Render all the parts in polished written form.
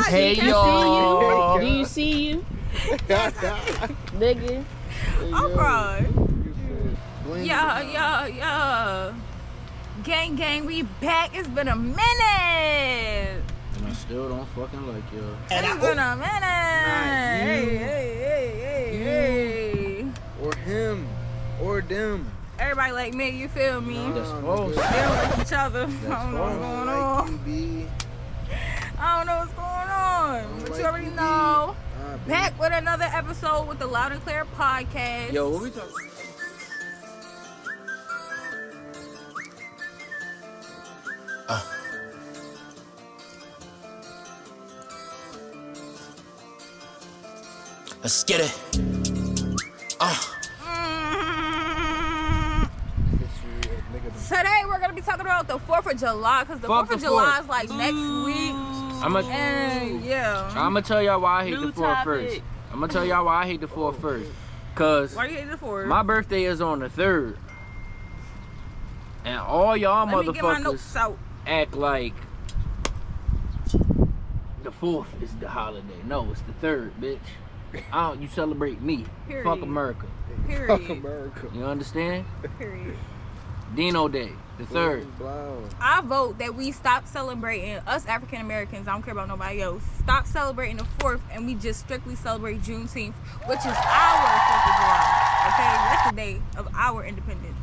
God, Hey, y'all. Do you see you? Nigga. I'm crying. Yeah. Gang, we back. It's been a minute. And I still don't fucking like y'all. It's been a minute. Hey. Or him. Or them. Everybody like me, you feel me? That's false. They don't like each other. That's I don't know what's going like on. you, B. I don't know what's going on. But like you already you, B. know. B. Back with another episode with the Loud and Clear podcast. Yo, what we talking? Let's get it. Today we're gonna be talking about the 4th of July because the 4th of July is like next week. I'ma tell y'all why I hate the 4th first. I'ma tell y'all why I hate the 4th first. Cause Why you hate the 4th? my birthday is on the 3rd. And all y'all Let me get my notes motherfuckers out. act like the 4th is the holiday. No, it's the 3rd, bitch. You celebrate me. Period. Fuck America. Period. Fuck America. You understand? Period. Dino Day, the 3rd. I vote that we stop celebrating, us African Americans, I don't care about nobody else, stop celebrating the 4th and we just strictly celebrate Juneteenth, which is our 4th of July. Okay? That's the day of our independence.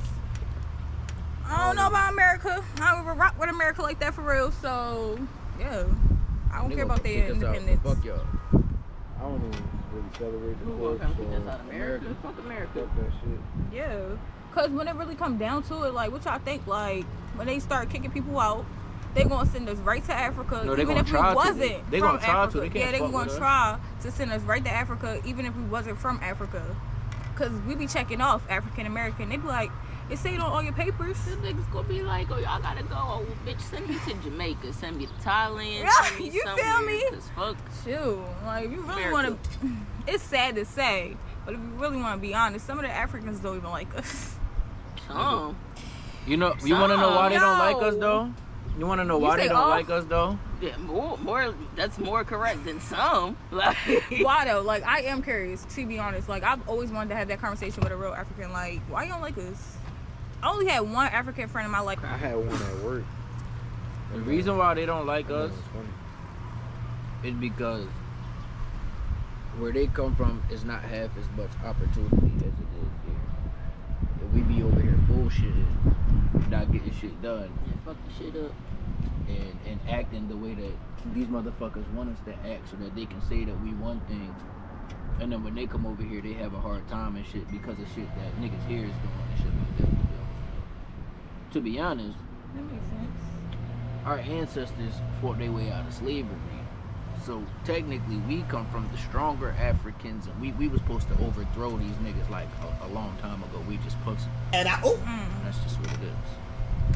I don't know about America. I don't even rock with America like that for real, so yeah. I don't care about their independence. Fuck y'all. I don't even really celebrate the 4th. So America. Fuck America. Fuck that shit. Yeah. Cause when it really come down to it, like what y'all think, like when they start kicking people out, they gonna send us right to Africa, No, they even gonna if we try to. wasn't They from gonna try Africa. to. They can't Yeah, they fuck gonna with us. try to send us right to Africa, even if we wasn't from Africa. Cause we be checking off African American. They be like, it say it on all your papers. The niggas gonna be like, oh, y'all gotta go. Oh, bitch, send me to Jamaica. Send me to Thailand. Yeah, Send me you feel somewhere, me? 'cause fuck. Shoot, like if you really America. wanna, it's sad to say, but if you really wanna be honest, some of the Africans don't even like us. You know, you wanna know why they don't like us Yo. though? You wanna know You why say they don't all? like us though? Yeah, more. That's more correct than some. Like, Why though? Like I am curious, to be honest. Like I've always wanted to have that conversation with a real African. Like, why you don't like us? I only had one African friend in my life. I had one at work. The reason why they don't like us It's funny. is because where they come from is not half as much opportunity as it is here. If we be over here bullshitting, not getting shit done, yeah, fuck the shit up. and acting the way that these motherfuckers want us to act so that they can say that we one thing, and then when they come over here they have a hard time and shit because of shit that niggas here is doing and shit like that. You feel? To be honest, That makes sense. our ancestors fought their way out of slavery. So technically we come from the stronger Africans, and we was supposed to overthrow these niggas like a long time ago. We just pussy. And that's just what it is.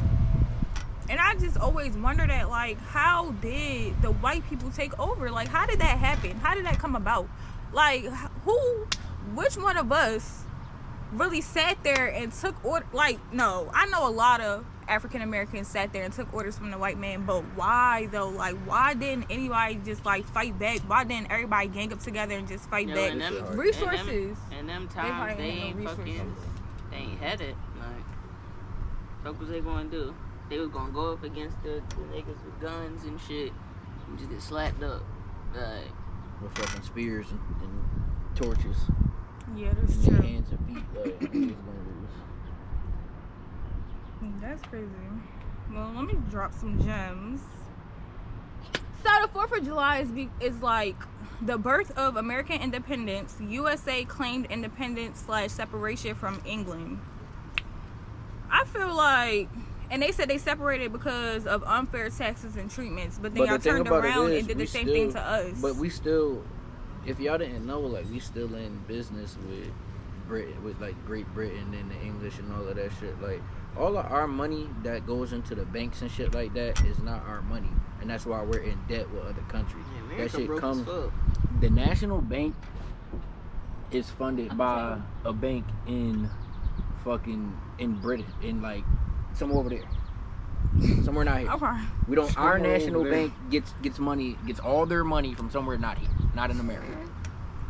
And I just always wonder that, like, how did the white people take over? Like, how did that happen? How did that come about? Like, which one of us really sat there and took order? Like, no, I know a lot of African Americans sat there and took orders from the white man, but why though? Like, why didn't anybody just like fight back? Why didn't everybody gang up together and just fight back? And them, Resources. And them probably times they ain't no ain't resources. fucking, they ain't had it. Like, what was they gonna do? They was gonna go up against the niggas with guns and shit and just get slapped up. Like, With fucking spears and torches Yeah, that's in their true. hands and feet. Like, niggas gonna lose. That's crazy. Well, let me drop some gems. So the 4th of July is like the birth of American independence. USA claimed independence / separation from England. I feel like, and they said they separated because of unfair taxes and treatments, but then But y'all the thing turned about it around is, and did the we same still- thing to us. But we still, if y'all didn't know, like, we still in business with Britain, with like Great Britain and the English and all of that shit. Like, all of our money that goes into the banks and shit like that is not our money, and that's why we're in debt with other countries. yeah, That America shit broke comes. as fuck. The National Bank is funded by a bank in fucking in Britain, in like somewhere over there. Somewhere not here. Okay. We don't. Our Somewhere national over there. bank gets all their money from somewhere not here, not in America.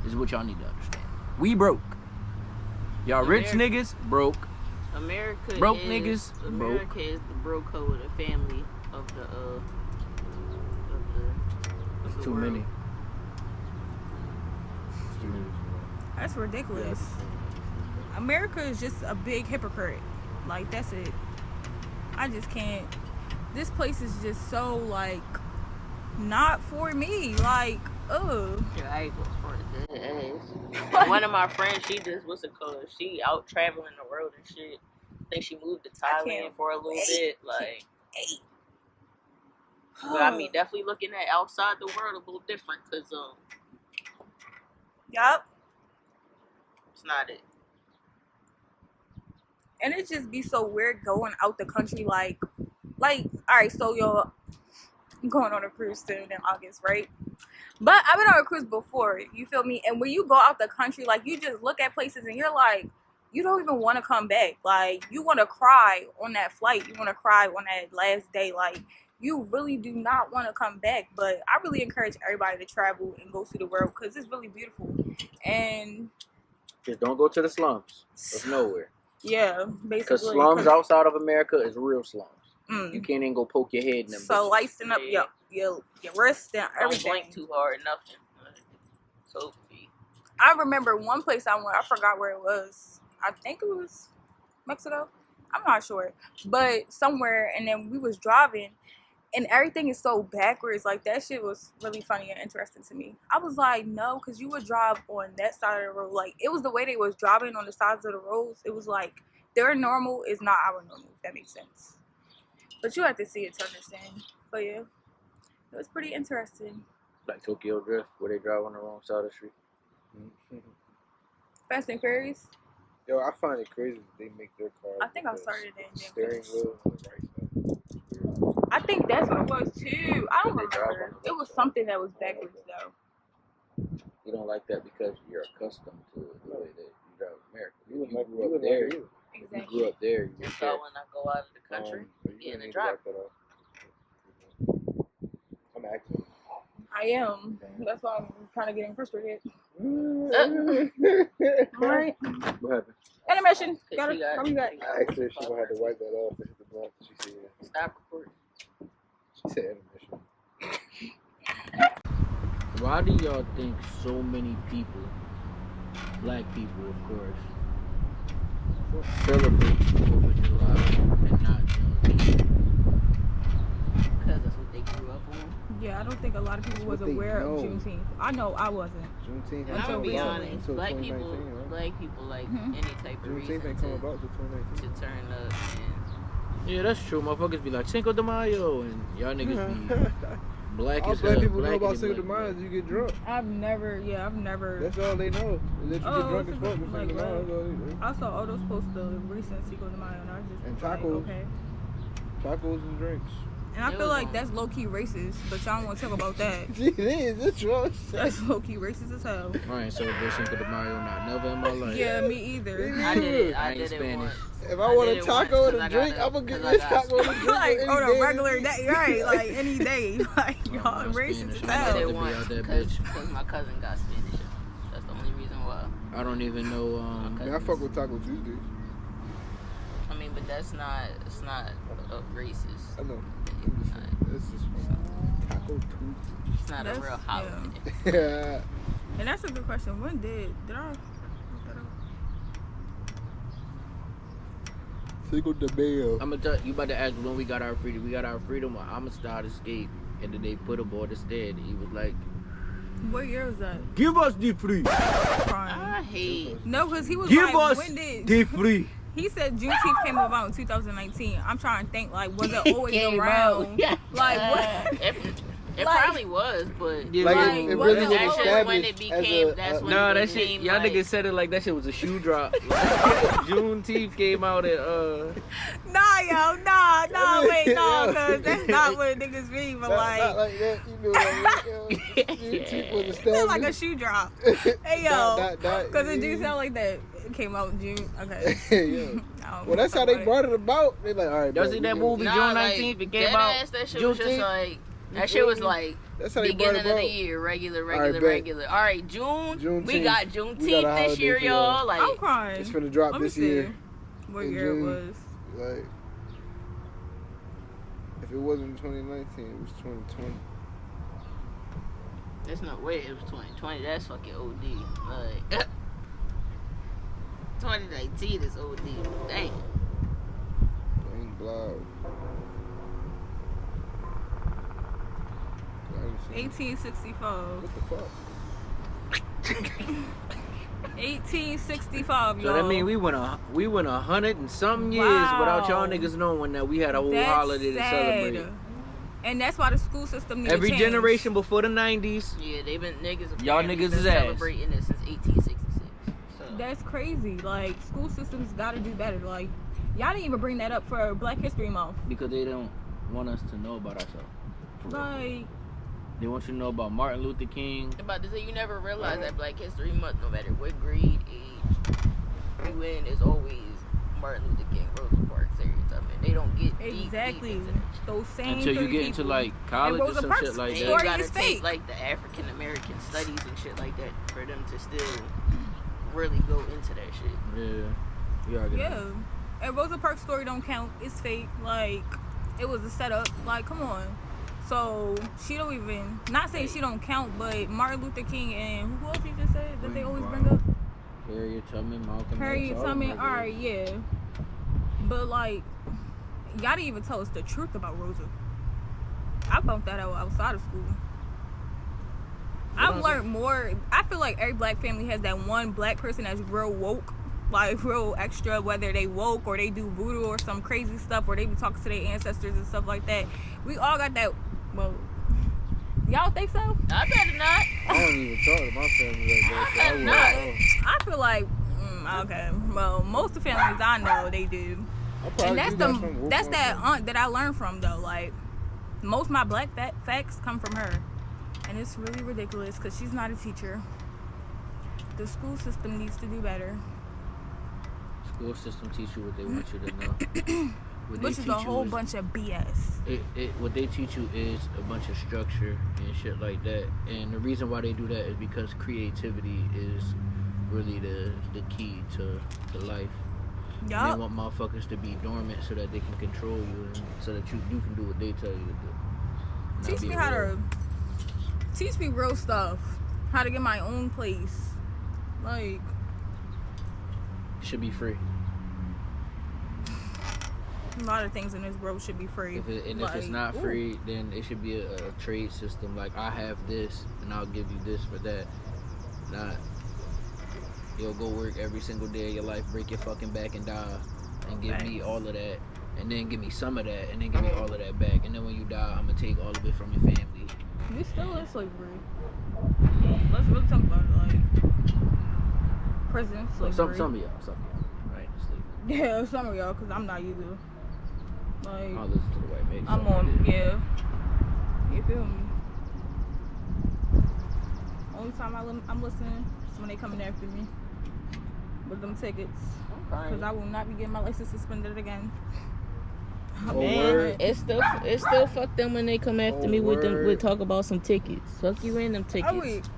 This is what y'all need to understand. We broke. Y'all rich niggas broke. America Broke is, niggas, America broke. is the bro code of family of the It's too world. many. That's ridiculous. America is just a big hypocrite. Like, that's it. I just can't. This place is just so, like, not for me. Like, ugh. Yeah, I go for that. One of my friends, she just, what's it called? She out traveling the world and shit. I think she moved to can't Thailand for a little bit. Like, Hey. but I mean, definitely looking at outside the world a little different because Yup. it's not it. And it just be so weird going out the country. Like, all right, so yo, I'm going on a cruise soon in August, right? But I've been on a cruise before, you feel me? And when you go out the country, like, you just look at places and you're like, you don't even want to come back. Like, you want to cry on that flight. You want to cry on that last day. Like, you really do not want to come back. But I really encourage everybody to travel and go see the world because it's really beautiful. And Just don't go to the slums of nowhere. yeah, basically. Because slums outside of America is real slums. Mm. You can't even go poke your head in them. So bitches. lacing up your wrists and Don't everything. blink too hard, nothing. So, I remember one place I went. I forgot where it was. I think it was Mexico. I'm not sure, but somewhere. And then we was driving, and everything is so backwards. Like, that shit was really funny and interesting to me. I was like, no, because you would drive on that side of the road. Like, it was the way they was driving on the sides of the roads. It was like their normal is not our normal. If that makes sense. But you have to see it to understand. But yeah, it was pretty interesting. Like Tokyo Drift, where they drive on the wrong side of the street. Fast and Furious. Yo, I find it crazy that they make their cars. I think I because started it and the then steering finished. wheel on the right side. I think that's what it was too. I don't Did they drive remember. on the It was something that was backwards though. You don't like that because you're accustomed to the way that you drive in America. You If wouldn't you like grew up there. you. If you Exactly. grew up there, you that's would all when I go out of the country. You in the need to drive. back that up. I'm acting. I am. That's why I'm kind of getting frustrated. What Alright. happened? Intermission. Cause Got she it. got- I'll be back. I asked her if she gonna have to wipe that off and hit the blunt. She said, Stop recording. she said intermission. Why do y'all think so many people, black people of course, celebrate 4th of July and not Juneteenth? Because that's what they grew up on. Yeah, I don't think a lot of people was What they aware of know. Juneteenth. I know I wasn't. Juneteenth And Until I'm gonna be recently. honest, Until black 2019, people, right? black people like Mhm. any type of reason Juneteenth ain't coming to about till 2019. turn up and Yeah, that's true. Motherfuckers be like Cinco de Mayo, and y'all niggas be black All as black hell. people know black about as Cinco de black. Mayo is you get drunk. I've never. That's all they know. Is that you Oh, get drunk as Cinco- fuck with Cinco like de Mayo. what? That's all they know. I saw all those posts the recent Cinco de Mayo, and I was just And like, tacos. okay. Tacos and drinks. And I It feel was like on- that's low key racist, but y'all don't want to talk about that. It is. That's what I'm saying. That's low key racist as hell. I ain't celebrate Cinco de Mayo, not never in my life. Yeah, me either. I did it. I I ain't did it Spanish. once. If I want did a it taco once and a 'cause I drink, got I'm gonna it- get 'cause this I got taco and a drink. Like any on a day. regular day, right? Like any day. Like I'm y'all not racist Spanish. as I'm I not did hell. to it be once out there, because bitch. my cousin got Spanish. That's the only reason why. I don't even know. Okay. Man, I fuck with Taco Tuesdays. I mean, but that's not. It's not a racist. I know. Thing. It's just Taco Tuesday. It's not a That's- real holiday. Yeah. And that's a good question. When did I? look that up? Cinco de Mayo. I'm gonna tell you about to ask when we got our freedom. We got our freedom when Amistad escaped, and then they put him on the stand. He was like, What year was that? "Give us the free, Crime. I hate. No, because he was give like, us when did the free." he said Juneteenth came about in 2019? I'm trying to think, like, was it always Came around? out. Like, what? It Like- probably was, but Yeah, Like, Like, it what really the was hell? that's just when it established became. as a... That's when Nah, it that shit. became Y'all like, niggas said it like that shit was a shoe drop. Like, Juneteenth came out at Nah, yo, nah, wait, nah, cause that's not what niggas mean. But not like, like that, you know, like, Juneteenth was It established. sound like a shoe drop. Hey yo, because it do sound like that. It came out in June. Okay. Yeah. Well, that's how they brought it about. They like, all right. Y'all bro, see we that gonna- movie June 19th? It came out. That shit was just Juneteenth. like, You that shit feel was me? like, That's how they brought beginning it of about. the year, regular. bet. All right, June, we Juneteenth. got We Juneteenth got a this holiday year, for y'all. y'all. Like, I'm crying. It's finna drop Let me this see year. what in year it June. was. Like, if it wasn't 2019, it was 2020. there's no way it was 2020. That's fucking OD. Like, 2019 is OD. Dang. Ain't blood. 1865. What the fuck? 1865, So y'all. that mean we went 100 and something years Wow. without y'all niggas knowing that we had a whole That's holiday to sad. celebrate. And that's why the school system needs Every to change. generation before the 90s. Yeah, they've been niggas. Y'all apparently niggas been is ass. celebrating this since 1866. So That's crazy. Like, school systems gotta do better. Like, y'all didn't even bring that up for Black History Month. Because they don't want us to know about ourselves. For real. Like, They want you to know about Martin Luther King. I'm about to say, you never realize that Black History Month, no matter what grade, age you in, is always Martin Luther King, Rosa Parks stereotype. And they don't get deep exactly. into that shit. Those same Until you three get into people. like college or Rosa some Parks shit like They that. story gotta is take fake. like the African American studies and shit like that for them to still really go into that shit. Yeah. You already Yeah. know. And Rosa Parks' story don't count. It's fake. Like, it was a setup. Like, come on. So, she don't even, not saying she don't count, but Martin Luther King and who else you just said that they always bring up? Harriet Tubman, Malcolm Harriet X, all Tubman, them alright, yeah. But, like, y'all didn't even tell us the truth about Rosa. I found that out outside of school. I've learned more. I feel like every black family has that one black person that's real woke, like real extra, whether they woke or they do voodoo or some crazy stuff, or they be talking to their ancestors and stuff like that. We all got that. Well, y'all think so? I better not. I don't even talk to my family like that. So I wouldn't Not. know. I feel like, okay. Well, most of the families I know, they do. I probably And that's do got some that's wolf that on aunt that I learned from though. Like, most of my black facts come from her, and it's really ridiculous because she's not a teacher. The school system needs to do better, School system teach you what they want you to know. What they which is teach a you whole bunch of BS. What they teach you is a bunch of structure and shit like that. And the reason why they do that is because creativity is really the key to life. And they Yup. want motherfuckers to be dormant so that they can control you and so that you can do what they tell you to do. Not Teach be me a how robot. to teach me real stuff. How to get my own place. Like, Should be free. a lot of things in this world should be free. If it's Like, not ooh. free, then it should be a trade system. Like, I have this, and I'll give you this for that. Not, you'll go work every single day of your life, break your fucking back and die, and give me Facts. all of that, and then give me some of that, and then give me all of that back. And then when you die, I'm gonna take all of it from your family. We still in slavery. Let's really talk about it. Like, prison, So slavery. some of y'all, right? Sleep. Yeah, some of y'all, because I'm not either. Like, I'll listen to the white mix. I'm on, yeah. You feel me? Only time I'm listening is when they coming after me with them tickets. Because I will not be getting my license suspended again. Oh, Man, word. it's still fuck them when they come after Oh, me with them word. with talk about some tickets. Fuck you and them tickets.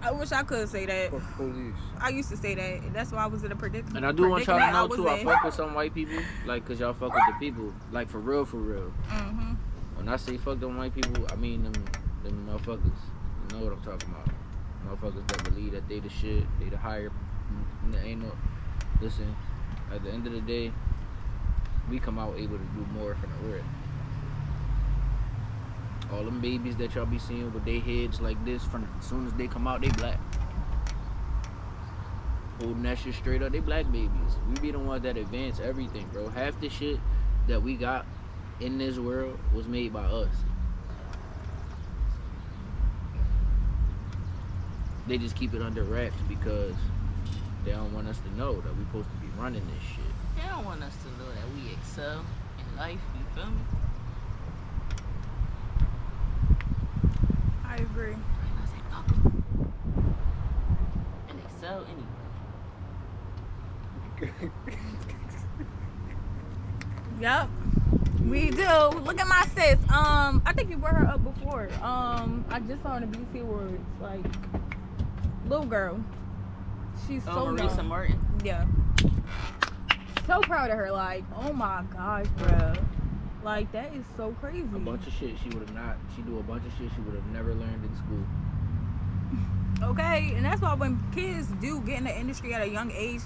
I wish I could say that. Fuck police. I used to say that. That's why I was in a predicament. And I do want y'all to know too, I in. fuck with some white people, like, cause y'all fuck with the people, like, for real. Mm-hmm. When I say fuck them white people, I mean them motherfuckers. You know what I'm talking about? Motherfuckers that believe that they the shit, they the higher. There ain't no. Listen, at the end of the day, we come out able to do more for the world. All them babies that y'all be seeing with their heads like this, from as soon as they come out, they black. Holding that shit straight up, they black babies. We be the ones that advance everything, bro. Half the shit that we got in this world was made by us. They just keep it under wraps because they don't want us to know that we supposed to be running this shit. They don't want us to know that we excel in life. You feel me? I agree. out anyway. Yep. We do. Look at my sis. I think you brought her up before. I just saw her in the BC Awards. Like, little girl. She's so Marisa young. Martin. Yeah. So proud of her. Like, oh my gosh, bro. Like, that is so crazy. A bunch of shit she do a bunch of shit she would have never learned in school. Okay, and that's why when kids do get in the industry at a young age,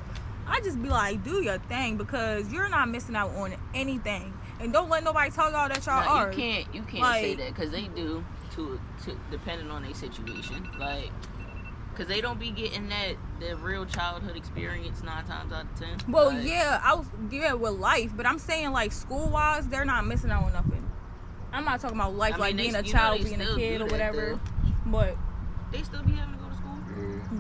I just be like, do your thing, because you're not missing out on anything. And don't let nobody tell y'all that y'all are. You can't like, say that, because they do, to depending on their situation. Like, because they don't be getting that real childhood experience 9 times out of 10. Well, like, yeah, with life, but I'm saying, like, school-wise, they're not missing out on nothing. I'm not talking about life, like being a child, being a kid, or whatever. But they still be having to go to school.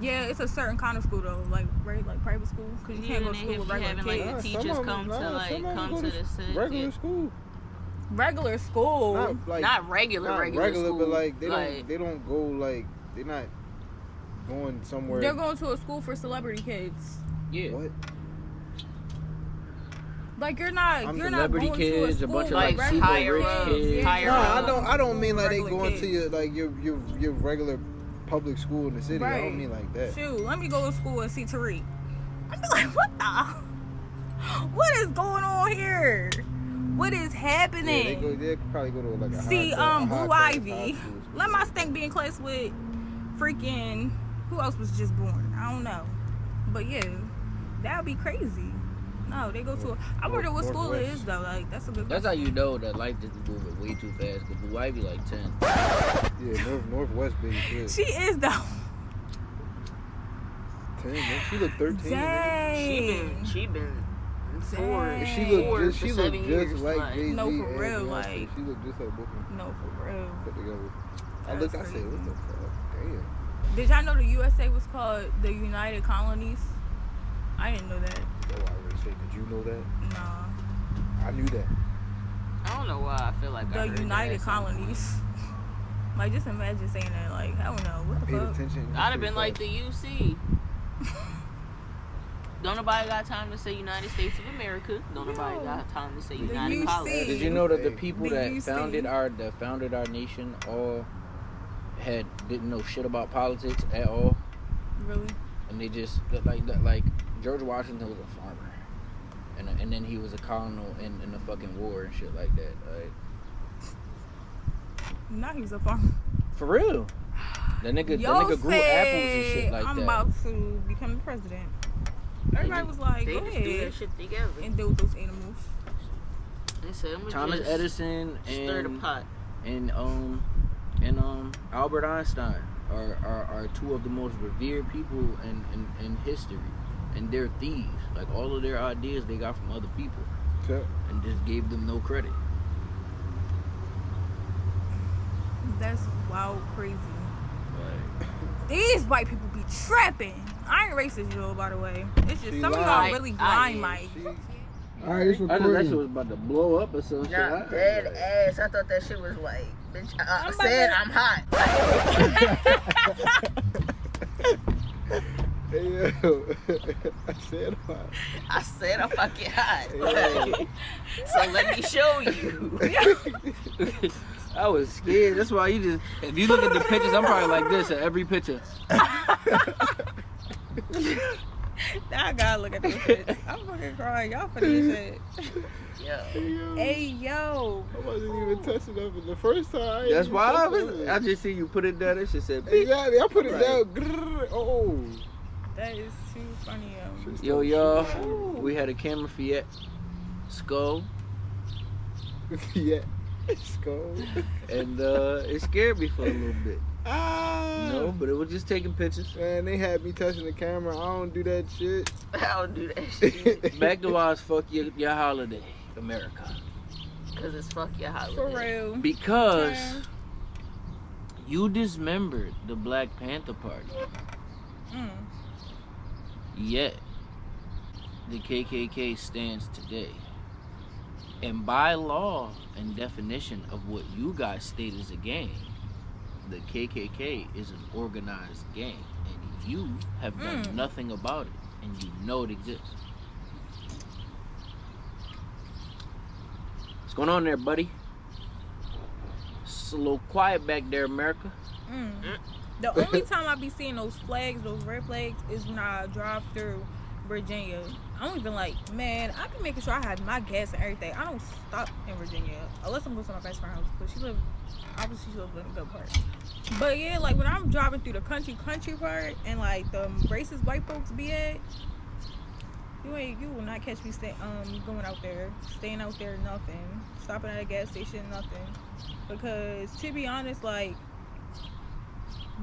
yeah, it's a certain kind of school though, like private school, because you can't go to school with regular kids. Like, the teachers come to the city. Regular school. Regular school. Not regular school. But like they don't go, like, they're not going somewhere. They're going to a school for celebrity kids. Yeah. What? Like, you're not celebrity going kids, to a bunch of like higher up kids. No, I don't mean like they regular going kids. to your regular public school in the city. Right. I don't mean like that. Shoot, let me go to school and see Tariq. I'd be like, what is going on here? What is happening? Yeah, they probably go to like a See, Blue Ivy. Let my stink be in class with freaking, who else was just born? I don't know. But yeah, that would be crazy. No, they go to I wonder what school it is though. Like, that's a good That's how question. you know that life is moving way too fast. Cause Blue Ivy like 10. Yeah, Northwest big shit. She is though. 10, man. She look 13. Dang. She been Dang. She look just years, like Jay-Z. No, for and real, Beyonce. like- She look just like both of them No, for real. put together. I That's looked. I crazy. said, what the fuck? Damn. Did y'all know the USA was called the United Colonies? I didn't know that. Oh, I already said. Did you know that? Nah. I knew that. I don't know why I feel like I The heard United that at some point. Colonies. Like, just imagine saying that. Like, I don't know. What the Paid fuck? attention. I'd have been like the UC. Don't nobody got time to say United States of America. Don't nobody got time to say The United UC. Colonies. Did you know that the people The that UC. founded our nation all didn't know shit about politics at all, Really? and they just like George Washington was a farmer, and then he was a colonel in the fucking war and shit like that. Right? Now he's a farmer. For real, that nigga grew apples and shit like I'm that. about to become the president. Everybody was like, They go just do that ahead shit together. and deal with those animals. They said, I'm Thomas just Edison stir the pot. and Albert Einstein are two of the most revered people in history, and they're thieves. Like, all of their ideas they got from other people Yeah. and just gave them no credit. That's wild crazy. Like, These white people be trapping. I ain't racist, yo, by the way. It's just She some of lied. y'all really I blind, am. Mike. Alright, it's I know that shit recording. was about to blow up or some shit. Not dead ass. I thought that shit was like, bitch, I I'm said about I'm hot. Hey, yo. I said what? I said I'm fucking hot. Yeah. So let me show you. I was scared. That's why if you look at the pictures, I'm probably like this at every picture. Now I gotta look at this shit. I'm fucking crying. Y'all for this shit. Yo. Hey, yo. I wasn't even touching up the first time. I ain't That's even why touching I it. just see you put it down. That shit said, beep. Exactly. I put it Right. down. Grrr. Oh. That is too funny, Yo, y'all, we had a camera for yet. Skull. Yeah. It's cold. And it scared me for a little bit. Ah. No, but it was just taking pictures. Man, they had me touching the camera. I don't do that shit. I don't do that shit. Back to why it's fuck your holiday, America. Because it's fuck your holiday. For real. Because Yeah. you dismembered the Black Panther Party. Mm. Yet, the KKK stands today. And by law and definition of what you guys state as a gang, the KKK is an organized gang. And you have done nothing about it, and you know it exists. What's going on there, buddy? It's a little quiet back there, America. The only time I be seeing those flags, those red flags, is when I drive through Virginia. I don't even man, I be making sure I have my gas and everything. I don't stop in Virginia unless I'm going to my best friend's house, but she lives in a good part. But yeah, like when I'm driving through the country part and like the racist white folks be at, you will not catch me going out there, staying out there, nothing, stopping at a gas station, nothing. Because to be honest, like,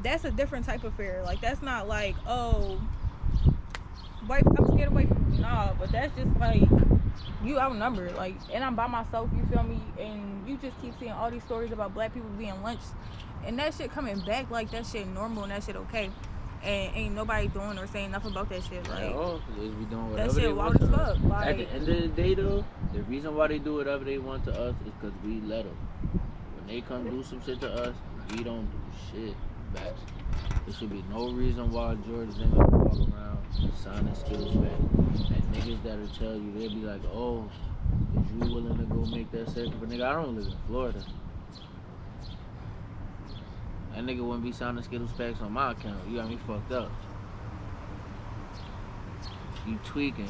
that's a different type of fear. Like, that's not like, oh, I'm scared of white people. Nah, but that's just like, you outnumbered. Like, and I'm by myself, you feel me? And you just keep seeing all these stories about black people being lynched. And that shit coming back like that shit normal and that shit okay. And ain't nobody doing or saying nothing about that shit. Like, They be doing whatever that shit they wild want as to us. fuck. Like, At the end of the day, though, the reason why they do whatever they want to us is because we let them. When they come do some shit to us, we don't do shit back. There should be no reason why George Zimmer walk around signing Skittles back. And niggas that'll tell you, they'll be like, oh, is you willing to go make that second? But nigga, I don't live in Florida. That nigga wouldn't be signing Skittles packs on my account. You got me fucked up. You tweaking.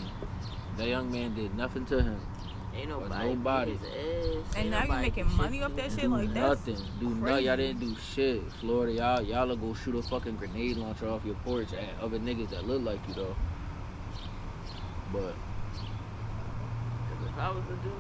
That young man did nothing to him. Ain't nobody. And now you making money off that shit? Like, that's nothing. Nothing. Y'all didn't do shit. Florida, y'all will go shoot a fucking grenade launcher off your porch at other niggas that look like you, though. But if I was a dude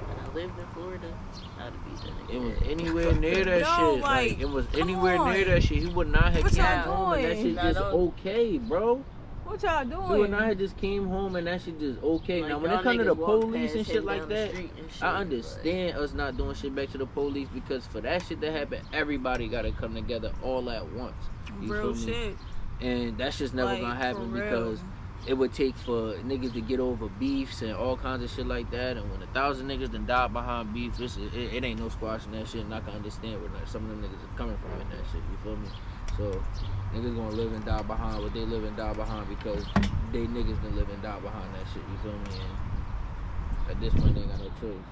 and I lived in Florida, I'd beat that nigga. it was anywhere near that Yo, shit. like, It was come anywhere on. near that shit. He would not have What came y'all home and that doing? shit just okay, bro. what y'all He would doing? not have just came home and that shit just okay. Like, now, when y'all it comes to the niggas walk police past and him shit like down the that, street and shit, I understand us not doing shit back to the police because for that shit to happen, everybody got to come together all at once. You Real feel me? shit. And that's just never Like, gonna happen for real. because it would take for niggas to get over beefs and all kinds of shit like that. And when 1,000 niggas done died behind beef, it ain't no squashing that shit. And I can understand where some of them niggas are coming from in that shit. You feel me? So niggas gonna live and die behind what they live and die behind because they niggas done live and die behind that shit. You feel me? And at this point, they ain't got no choice.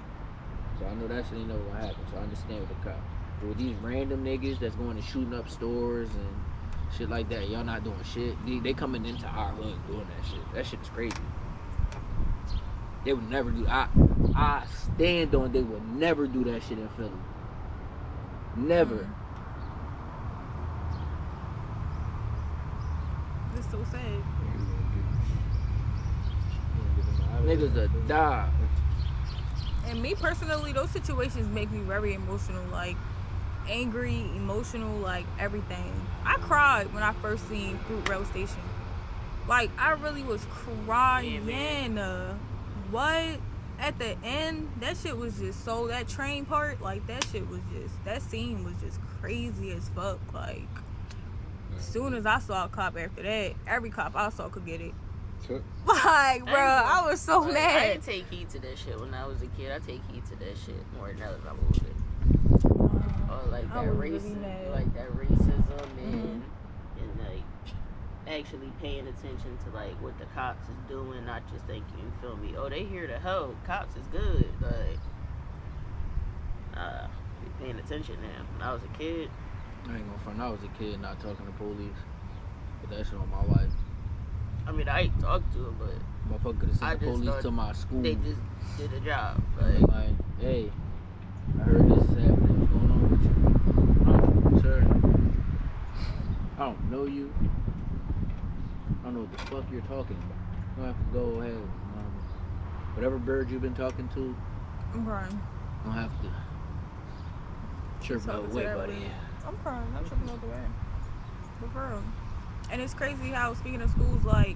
So I know that shit ain't never gonna happen. So I understand with the cops. But with these random niggas that's going and shooting up stores and shit like that, y'all not doing shit. They coming into our hood doing that shit. That shit is crazy. They would never do. I stand on. They would never do that shit in Philly. Never. It's so sad. Niggas a die. And me personally, those situations make me very emotional. Like, angry, emotional, like everything. I cried when I first seen Fruit Rail Station. Like, I really was crying. What? At the end, that shit was just so, that train part, like, that shit was just, that scene was just crazy as fuck. Like, as soon as I saw a cop after that, every cop I saw could get it. Like, bro, I was so I mad. didn't take heed to that shit when I was a kid. I take heed to that shit more now that I'm older. Or like I that was really racism, mad. like that racism and like actually paying attention to like what the cops is doing, not just thinking, you feel me? Oh, they here to help. Cops is good. Like, be paying attention now. When I was a kid, I ain't gonna front. I was a kid not talking to police. But that shit on my life. I mean, I ain't talked to them, but Motherfucker could have I sent the just police thought to my school. they just did a job. Like, hey, I heard this is happening. What's going on with you? Oh, sir. I don't know you. I don't know what the fuck you're talking about. You don't have to go ahead. Whatever bird you've been talking to, I'm crying. you don't have to chirp Talking no to way, that buddy. lady. I'm crying. I'm tripping out the way. But for real. And it's crazy how, speaking of schools, like,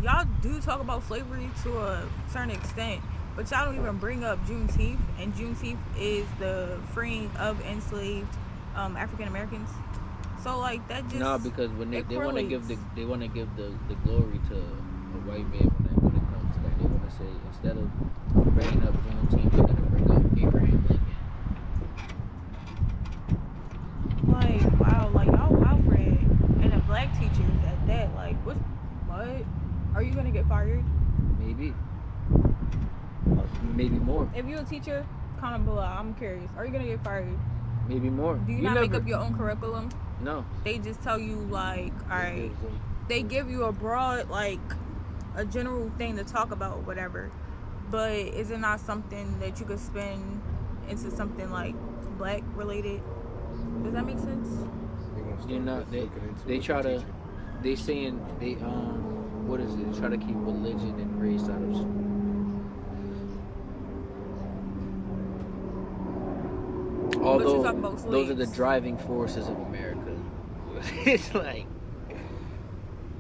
y'all do talk about slavery to a certain extent, but y'all don't even bring up Juneteenth, and Juneteenth is the freeing of enslaved African Americans. So like that just Because when they want to give the correlates. they want to give the glory to a white man when it comes to that. They want to say instead of bringing up Juneteenth, they're gonna bring up Abraham Lincoln. Like, wow, like y'all wild for that. And the black teachers at that. What? Are you gonna get fired? Maybe more. If you're a teacher, comment below. I'm curious. Are you gonna get fired? Maybe more. Do you not make up your own curriculum? No. They just tell you like, all right. They give you a broad, like, a general thing to talk about, whatever. But is it not something that you could spin into something like black related? Does that make sense? You know, they try to. They saying they what is it? Try to keep religion and race out of school. Although those are the driving forces of America. It's like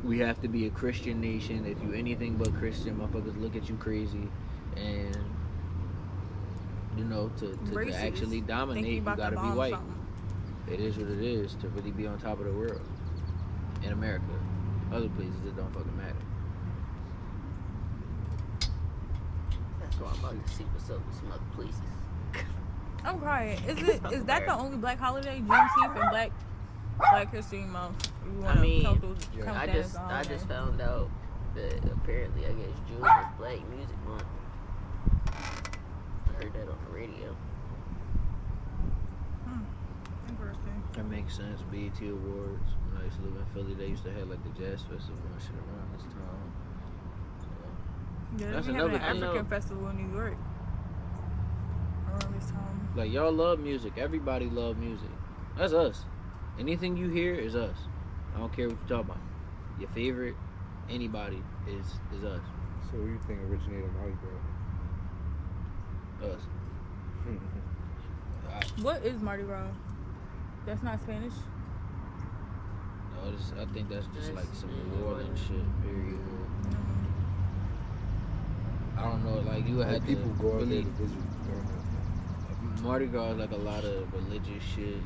we have to be a Christian nation. If you anything but Christian, motherfuckers look at you crazy. And you know, to actually dominate, you gotta be white. It is what it is to really be on top of the world. In America, other places it don't fucking matter. That's why I'm about to see what's up with some other places. I'm crying. Is that the only black holiday? Juneteenth and Black History Month. I mean, I just found out that apparently I guess June is Black Music Month. I heard that on the radio. Interesting. That makes sense. BET Awards. When I used to live in Philly, they used to have like the jazz festival and shit around this time. So, Yeah, that's we another have an thing. African festival in New York around this time. Like y'all love music. Everybody love music. That's us. Anything you hear is us. I don't care what you're talking about. Your favorite, anybody is us. So who you think originated Mardi Gras? Us. What is Mardi Gras? That's not Spanish? No, I think that's just like some New Orleans shit, period. I don't know, like you had people to go out really there to visit. Mardi Gras is like a lot of religious shit and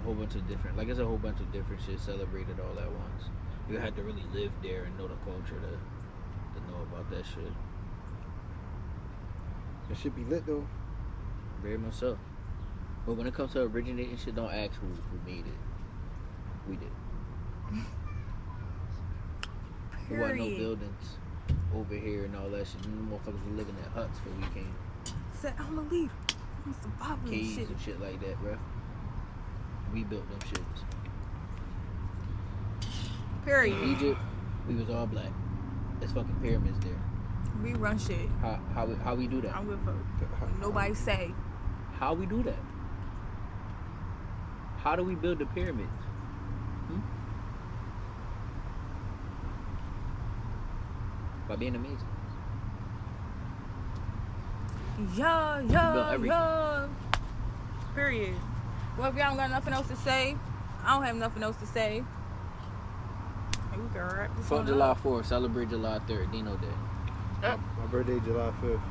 a whole bunch of different, like it's a whole bunch of different shit celebrated all at once. You had to really live there and know the culture to know about that shit. That shit be lit though. Very much so. But when it comes to originating shit, don't ask who made it. We did. There wasn't no buildings over here and all that shit. Motherfuckers were living in huts for weekend. Said, I'm gonna leave. I'm surviving Caves shit. and shit like that, bro. We built them shits. Period. In Egypt, we was all black. There's fucking pyramids there. We run shit. How we do that? I'm with nobody say. How we do that? How do we build the pyramids? By being amazing. Yeah. Period. Well, if y'all don't got nothing else to say, I don't have nothing else to say. Hey, we can wrap this Fuck one July up. 4th, celebrate July 3rd, Dino Day. My birthday July 5th.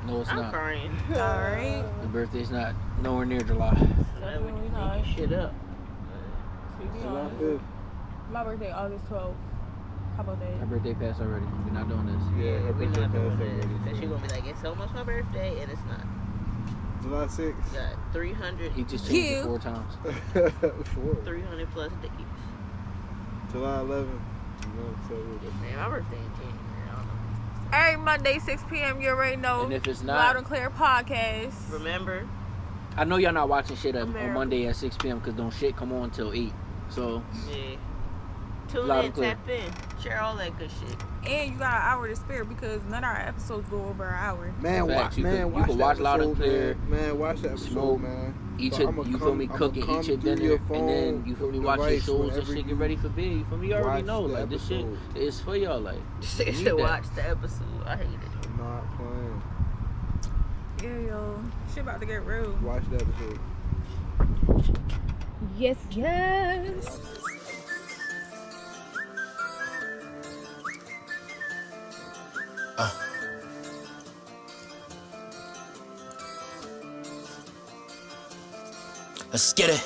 No, it's I'm not. crying. Alright. The birthday's not nowhere near July. Definitely not. Shit up. To be July honest. 5th. My birthday, August 12th. How about Her that? birthday passed already. We're not doing this. Yeah, her We're birthday not doing passed this. already. Then she gonna be like, it's almost my birthday, and it's not. July 6th. You got 300. He just changed Yeah. it 4 times. 300 plus days. July 11th. You know, so Man, my birthday in January. I don't know. Every Monday, 6 p.m., you already know. And if it's Loud not, and Clear podcast. Remember? I know y'all not watching shit on America. Monday at 6 p.m. because don't shit come on till 8. So, Yeah. Tune Loud in, and clear. tap in, share all that good shit. And you got an hour to spare because none of our episodes go over an hour. Man, Facts. You can watch watch that Loud and episode, Clear, Man, watch that episode, smoke, man. eat So your, I'ma you feel come- me, I'ma cooking, come eat your through dinner, your and phone then you feel me, watch your device shows and whenever shit, get ready for bed. You feel me, you already watch know, the like this shit episode. is for y'all, like. She need should that. watch the episode. I hate it. I'm not playing. Yeah, yo. Shit about to get real. Watch that episode. Yes, yes. Let's get it.